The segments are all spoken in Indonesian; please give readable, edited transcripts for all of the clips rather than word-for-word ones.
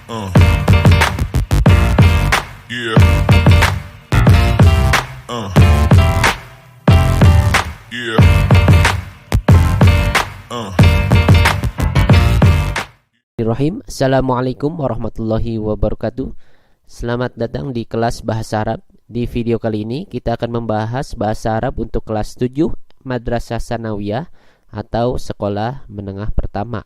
Uh, yeah. Uh, yeah. Uh. Bismillahirrahmanirrahim. Assalamualaikum warahmatullahi wabarakatuh. Selamat datang di kelas Bahasa Arab. Di video kali ini kita akan membahas Bahasa Arab untuk kelas 7 Madrasah Sanawiyah atau Sekolah Menengah Pertama.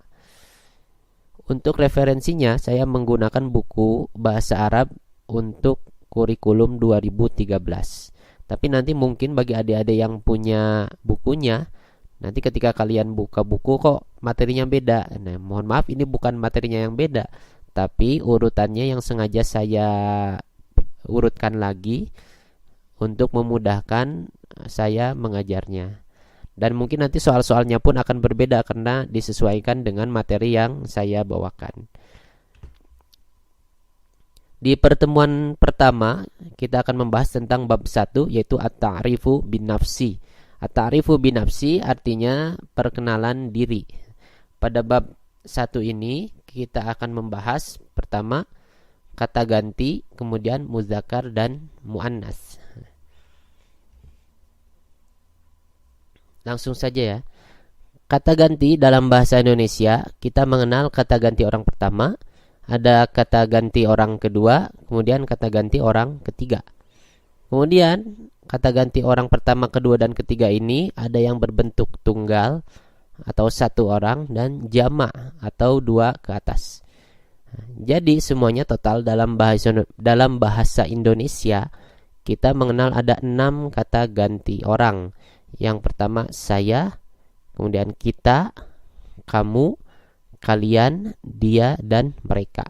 Untuk referensinya saya menggunakan buku Bahasa Arab untuk kurikulum 2013. Tapi nanti mungkin bagi adik-adik yang punya bukunya, nanti ketika kalian buka buku kok materinya beda. Nah, mohon maaf, ini bukan materinya yang beda, tapi urutannya yang sengaja saya urutkan lagi untuk memudahkan saya mengajarnya. Dan mungkin nanti soal-soalnya pun akan berbeda karena disesuaikan dengan materi yang saya bawakan. Di pertemuan pertama kita akan membahas tentang bab 1, yaitu at-ta'rifu bin nafsi. At-ta'rifu bin nafsi artinya perkenalan diri. Pada bab 1 ini kita akan membahas pertama kata ganti, kemudian muzakkar dan muannas. Langsung saja ya. Kata ganti dalam bahasa Indonesia, kita mengenal kata ganti orang pertama, ada kata ganti orang kedua, kemudian kata ganti orang ketiga. Kemudian kata ganti orang pertama, kedua, dan ketiga ini ada yang berbentuk tunggal atau satu orang dan jamak atau dua ke atas. Jadi semuanya total dalam bahasa Indonesia kita mengenal ada 6 kata ganti orang. Yang pertama saya, kemudian kita, kamu, kalian, dia, dan mereka.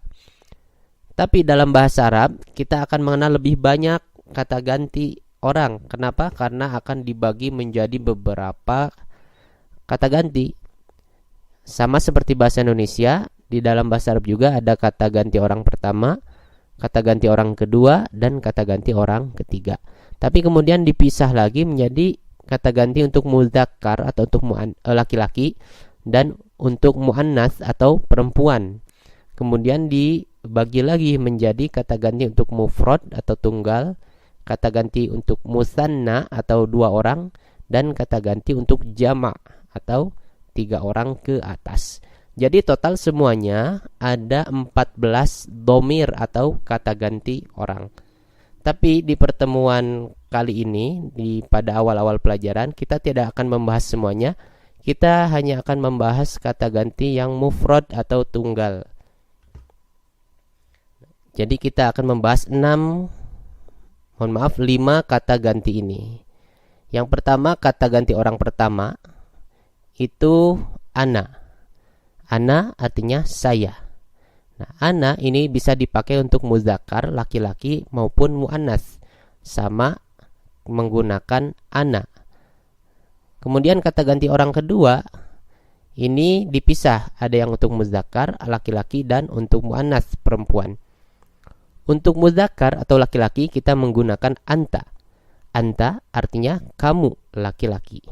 Tapi dalam bahasa Arab kita akan mengenal lebih banyak kata ganti orang. Kenapa? Karena akan dibagi menjadi beberapa kata ganti. Sama seperti bahasa Indonesia, di dalam bahasa Arab juga ada kata ganti orang pertama, kata ganti orang kedua, dan kata ganti orang ketiga. Tapi kemudian dipisah lagi menjadi kata ganti untuk muzakkar atau untuk laki-laki dan untuk muannas atau perempuan. Kemudian dibagi lagi menjadi kata ganti untuk mufrad atau tunggal, kata ganti untuk musanna atau 2 orang, dan kata ganti untuk jamak atau 3 orang ke atas. Jadi total semuanya ada 14 dhamir atau kata ganti orang. Tapi di pertemuan kali ini, pada awal-awal pelajaran, kita tidak akan membahas semuanya. Kita hanya akan membahas kata ganti yang mufrad atau tunggal. Jadi kita akan membahas 5 kata ganti ini. Yang pertama, kata ganti orang pertama itu ana. Ana artinya saya. Nah, ana ini bisa dipakai untuk muzakkar laki-laki maupun muannas, sama menggunakan ana. Kemudian kata ganti orang kedua ini dipisah, ada yang untuk muzakkar laki-laki dan untuk muannas perempuan. Untuk muzakkar atau laki-laki kita menggunakan anta. Anta artinya kamu laki-laki.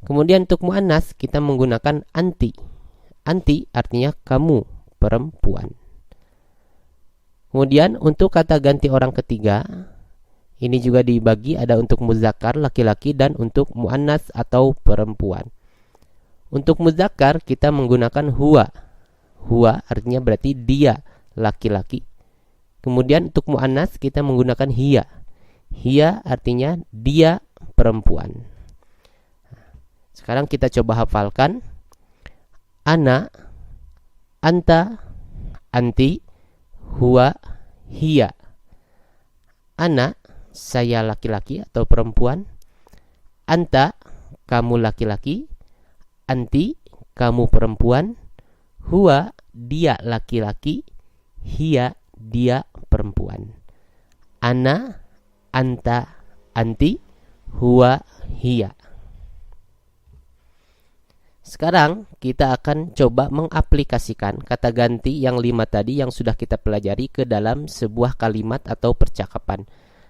Kemudian untuk muannas kita menggunakan anti. Anti artinya kamu perempuan. Kemudian untuk kata ganti orang ketiga ini juga dibagi, ada untuk muzakkar laki-laki dan untuk muannas atau perempuan. Untuk muzakkar kita menggunakan huwa. Huwa artinya berarti dia laki-laki. Kemudian untuk muannas kita menggunakan hiya. Hiya artinya dia perempuan. Sekarang kita coba hafalkan. Ana, anta, anti, huwa, hiya. Ana, saya laki-laki atau perempuan. Anta, kamu laki-laki. Anti, kamu perempuan. Huwa, dia laki-laki. Hiya, dia perempuan. Ana, anta, anti, huwa, hiya. Sekarang kita akan coba mengaplikasikan kata ganti yang 5 tadi yang sudah kita pelajari ke dalam sebuah kalimat atau percakapan.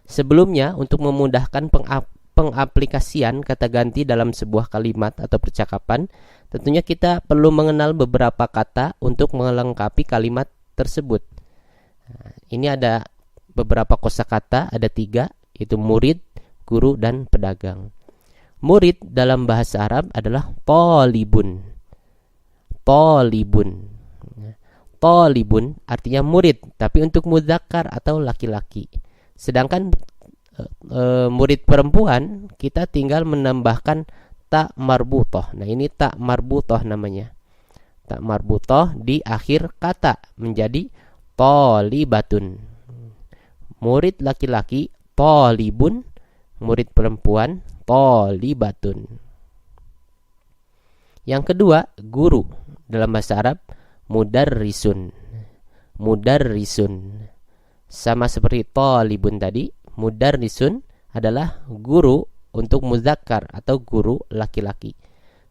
Sebelumnya, untuk memudahkan pengaplikasian kata ganti dalam sebuah kalimat atau percakapan, tentunya kita perlu mengenal beberapa kata untuk melengkapi kalimat tersebut. Ini ada beberapa kosakata, ada 3, yaitu murid, guru, dan pedagang. Murid dalam bahasa Arab adalah talibun. Talibun. Talibun artinya murid, tapi untuk mudzakkar atau laki-laki. Sedangkan murid perempuan kita tinggal menambahkan ta marbutoh. Nah, ini ta marbutoh namanya. Ta marbutoh di akhir kata menjadi talibatun. Murid laki-laki talibun, murid perempuan talibatun. Yang kedua, guru. Dalam bahasa Arab mudarrisun. Mudarrisun. Sama seperti talibun tadi, mudarrisun adalah guru untuk muzakkar atau guru laki-laki.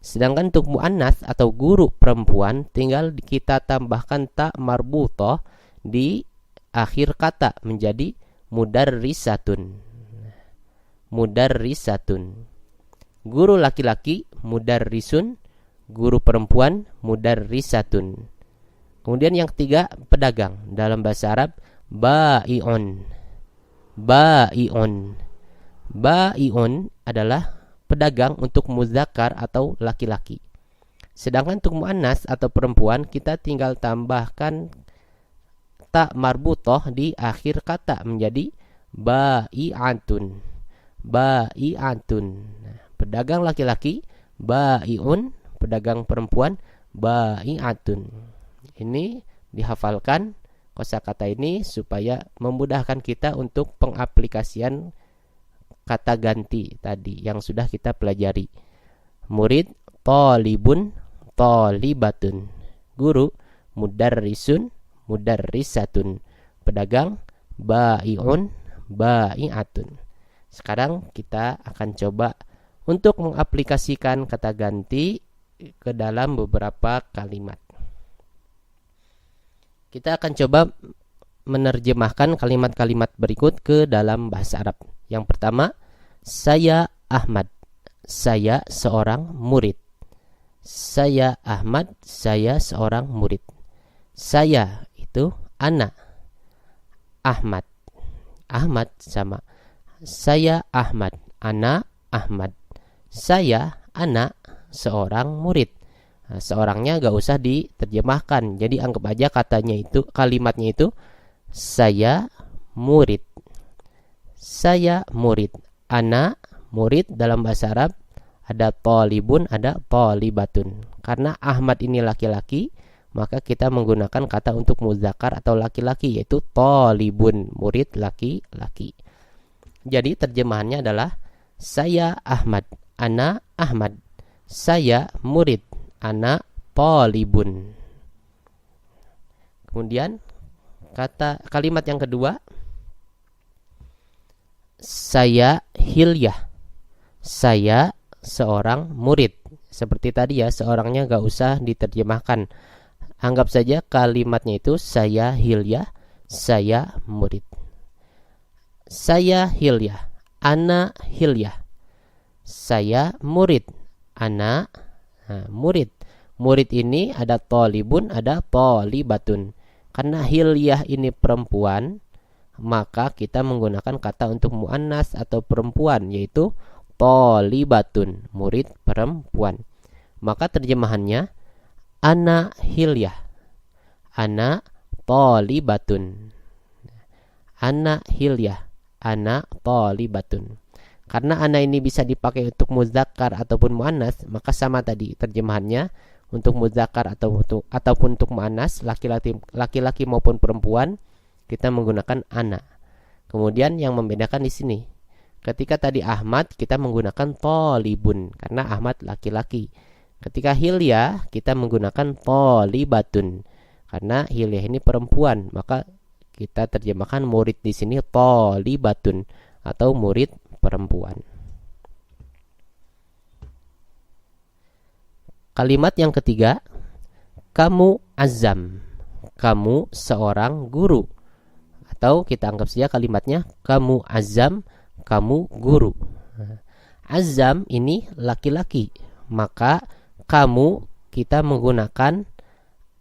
Sedangkan untuk muannas atau guru perempuan tinggal kita tambahkan ta marbutoh di akhir kata menjadi mudarrisatun. Mudarrisatun. Guru laki-laki mudarrisun, guru perempuan mudarrisatun. Kemudian yang ketiga, pedagang. Dalam bahasa Arab bai'un. Bai'un. Bai'un adalah pedagang untuk muzakkar atau laki-laki. Sedangkan untuk muannas atau perempuan kita tinggal tambahkan ta marbutoh di akhir kata menjadi bai'atun. Bai'atun. Nah, pedagang laki-laki bai'un, pedagang perempuan bai'atun. Ini dihafalkan kosakata ini supaya memudahkan kita untuk pengaplikasian kata ganti tadi yang sudah kita pelajari. Murid talibun, talibatun. Guru mudarrisun, mudarrisatun. Pedagang bai'un, bai'atun. Sekarang kita akan coba untuk mengaplikasikan kata ganti ke dalam beberapa kalimat. Kita akan coba menerjemahkan kalimat-kalimat berikut ke dalam bahasa Arab. Yang pertama, saya Ahmad. Saya seorang murid. Saya Ahmad, saya seorang murid. Saya itu ana. Ahmad. Ahmad sama. Saya Ahmad, ana Ahmad. Saya anak seorang murid. Nah, seorangnya gak usah diterjemahkan. Jadi anggap aja katanya itu, kalimatnya itu saya murid. Saya murid. Ana murid dalam bahasa Arab ada talibun, ada talibatun. Karena Ahmad ini laki-laki, maka kita menggunakan kata untuk muzakkar atau laki-laki, yaitu talibun, murid laki-laki. Jadi terjemahannya adalah saya Ahmad, ana Ahmad. Saya murid, ana talibun. Kemudian kalimat yang kedua, saya Hilyah. Saya seorang murid. Seperti tadi ya, seorangnya gak usah diterjemahkan. Anggap saja kalimatnya itu saya Hilyah, saya murid. Saya Hilyah, ana Hilyah. Saya murid, ana murid. Murid ini ada talibun, ada talibatun. Karena Hilyah ini perempuan, maka kita menggunakan kata untuk muannas atau perempuan, yaitu talibatun, murid perempuan. Maka terjemahannya ana Hilyah, ana talibatun. Ana Hilyah, ana talibatun. Karena ana ini bisa dipakai untuk muzakkar ataupun muannas, maka sama tadi terjemahannya untuk muzakkar ataupun untuk muannas, laki-laki maupun perempuan, kita menggunakan ana. Kemudian yang membedakan di sini, ketika tadi Ahmad kita menggunakan talibun karena Ahmad laki-laki. Ketika Hilyah kita menggunakan talibatun karena Hilyah ini perempuan, maka kita terjemahkan murid di sini talibatun atau murid perempuan. Kalimat yang ketiga, kamu azam. Kamu seorang guru. Atau kita anggap saja kalimatnya kamu azam, kamu guru. Azam ini laki-laki, maka kamu kita menggunakan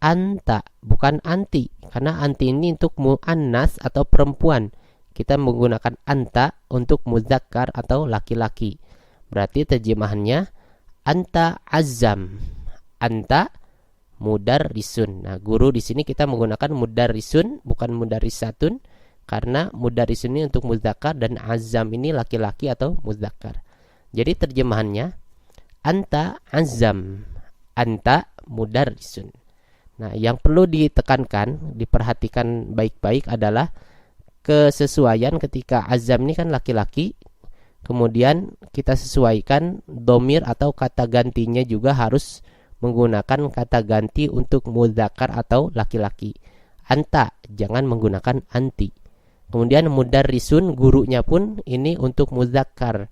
anta, bukan anti. Karena anti ini untuk muannas atau perempuan. Kita menggunakan anta untuk muzakkar atau laki-laki. Berarti terjemahannya anta azam. Anta mudarrisun. Nah, guru di sini kita menggunakan mudarrisun bukan mudarrisatun karena mudarrisun ini untuk muzakkar dan azam ini laki-laki atau muzakkar. Jadi terjemahannya anta azam. Anta mudarrisun. Nah, yang perlu ditekankan, diperhatikan baik-baik adalah kesesuaian ketika azam ini kan laki-laki, kemudian kita sesuaikan domir atau kata gantinya juga harus menggunakan kata ganti untuk muzakkar atau laki-laki. Anta, jangan menggunakan anti. Kemudian mudarrisun, gurunya pun ini untuk muzakkar.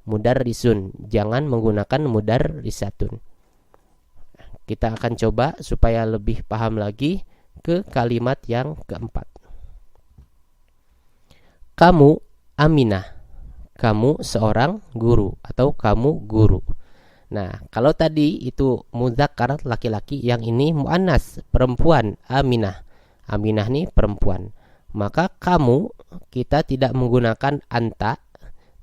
Mudarrisun, jangan menggunakan mudarrisatun. Kita akan coba supaya lebih paham lagi ke kalimat yang keempat. Kamu Aminah. Kamu seorang guru atau kamu guru. Nah, kalau tadi itu muzakkar laki-laki, yang ini muannas perempuan, Aminah. Aminah ini perempuan. Maka kamu kita tidak menggunakan anta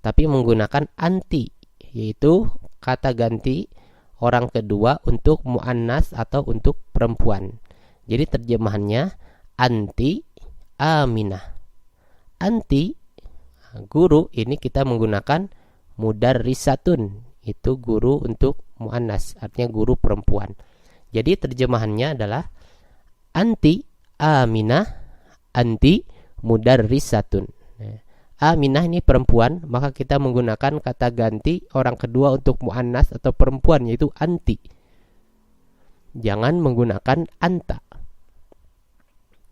tapi menggunakan anti, yaitu kata ganti orang kedua untuk muannas atau untuk perempuan. Jadi terjemahannya anti Aminah. Anti guru ini kita menggunakan mudarrisatun, itu guru untuk muannas, artinya guru perempuan. Jadi terjemahannya adalah anti Aminah, anti mudarrisatun. Aminah ini perempuan, maka kita menggunakan kata ganti orang kedua untuk muannas atau perempuan, yaitu anti. Jangan menggunakan anta.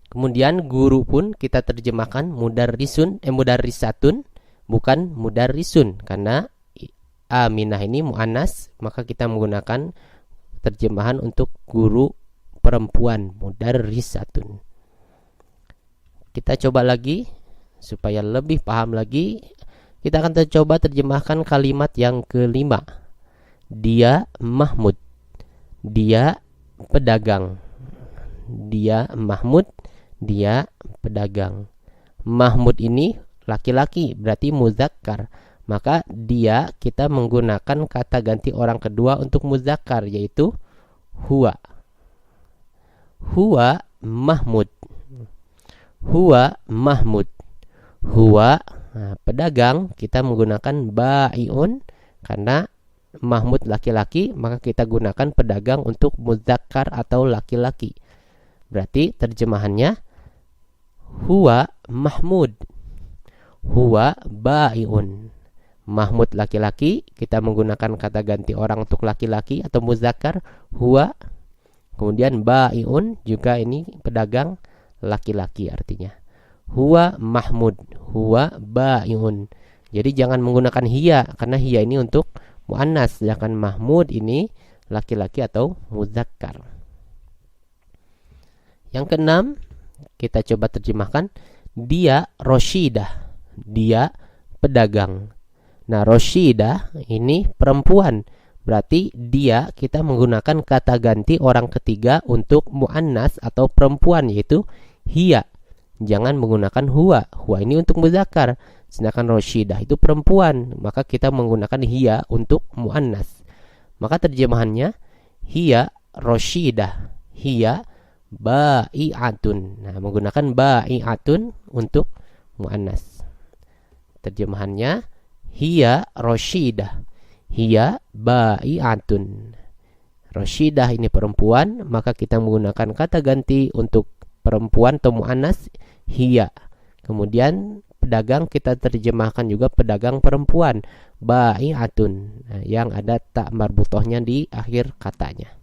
Kemudian guru pun kita terjemahkan mudarrisatun bukan mudarrisun, karena Aminah ini muannas, maka kita menggunakan terjemahan untuk guru perempuan, mudarrisatun. Kita coba lagi supaya lebih paham lagi. Kita akan coba terjemahkan kalimat yang kelima. Dia Mahmud. Dia pedagang. Dia Mahmud. Dia pedagang. Mahmud ini laki-laki, berarti muzakkar. Maka dia kita menggunakan kata ganti orang kedua untuk muzakkar, yaitu huwa. Huwa Mahmud. Huwa Mahmud. Huwa, pedagang, kita menggunakan ba'iun karena Mahmud laki-laki, maka kita gunakan pedagang untuk muzakkar atau laki-laki. Berarti terjemahannya huwa Mahmud. Huwa ba'iun. Mahmud laki-laki, kita menggunakan kata ganti orang untuk laki-laki atau muzakkar huwa. Kemudian ba'iun juga ini pedagang laki-laki artinya. Huwa Mahmud, huwa ba'iun. Jadi jangan menggunakan hiya karena hiya ini untuk muannas, sedangkan Mahmud ini laki-laki atau muzakkar. Yang keenam, kita coba terjemahkan dia Roshidah. Dia pedagang. Nah, Roshidah ini perempuan. Berarti dia kita menggunakan kata ganti orang ketiga untuk muannas atau perempuan, yaitu hiya. Jangan menggunakan huwa. Huwa ini untuk muzakkar, sedangkan Roshidah itu perempuan, maka kita menggunakan hiya untuk muannas. Maka terjemahannya hiya Roshidah. Hiya ba'i'atun. Nah, menggunakan ba'i'atun untuk muannas. Terjemahannya hiya Roshidah. Hiya ba'i'atun. Roshidah ini perempuan, maka kita menggunakan kata ganti untuk perempuan atau muannas hiya. Kemudian pedagang kita terjemahkan juga pedagang perempuan, ba'i'atun, yang ada tak marbutohnya di akhir katanya.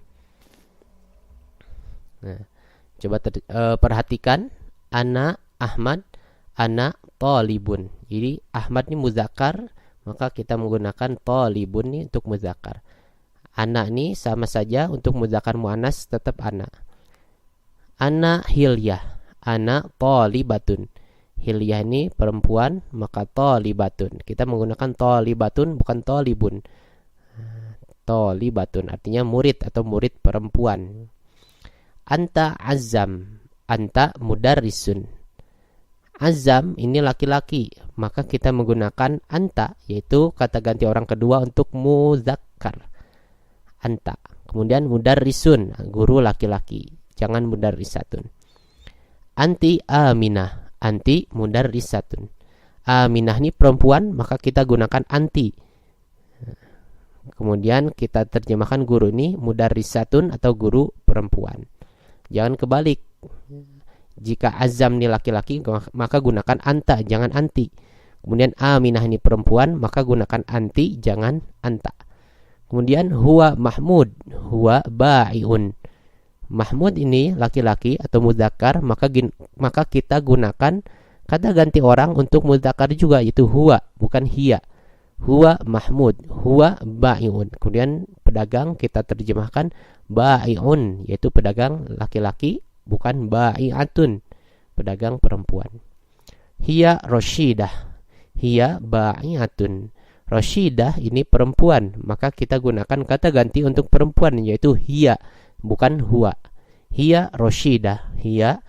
Nah, coba perhatikan ana Ahmad, ana talibun. Jadi Ahmad ini muzakkar, maka kita menggunakan talibun ini untuk muzakkar. Ana ini sama saja untuk muzakkar muannas tetap ana. Ana Hilyah, ana talibatun. Hilyah ini perempuan, maka talibatun. Kita menggunakan talibatun bukan talibun. Talibatun artinya murid atau murid perempuan. Anta azam. Anta mudarrisun. Azam ini laki-laki, maka kita menggunakan anta, yaitu kata ganti orang kedua untuk muzakkar. Anta. Kemudian mudarrisun, guru laki-laki. Jangan mudarrisatun. Anti aminah. Anti mudarrisatun. Aminah ini perempuan, maka kita gunakan anti. Kemudian kita terjemahkan guru ini mudarrisatun atau guru perempuan. Jangan kebalik. Jika azam ini laki-laki, maka gunakan anta, jangan anti. Kemudian aminah ini perempuan, maka gunakan anti, jangan anta. Kemudian huwa mahmud, huwa ba'iun. Mahmud ini laki-laki atau mudzakkar, maka kita gunakan kata ganti orang untuk mudzakkar juga, yaitu huwa, bukan hiya. Huwa mahmud, huwa ba'iun. Kemudian pedagang kita terjemahkan ba'iun, yaitu pedagang laki-laki, bukan ba'iatun, pedagang perempuan. Hiya rasyidah, hiya ba'iatun. Rasyidah ini perempuan, maka kita gunakan kata ganti untuk perempuan, yaitu hiya, bukan huwa. Hiya rasyidah, hiya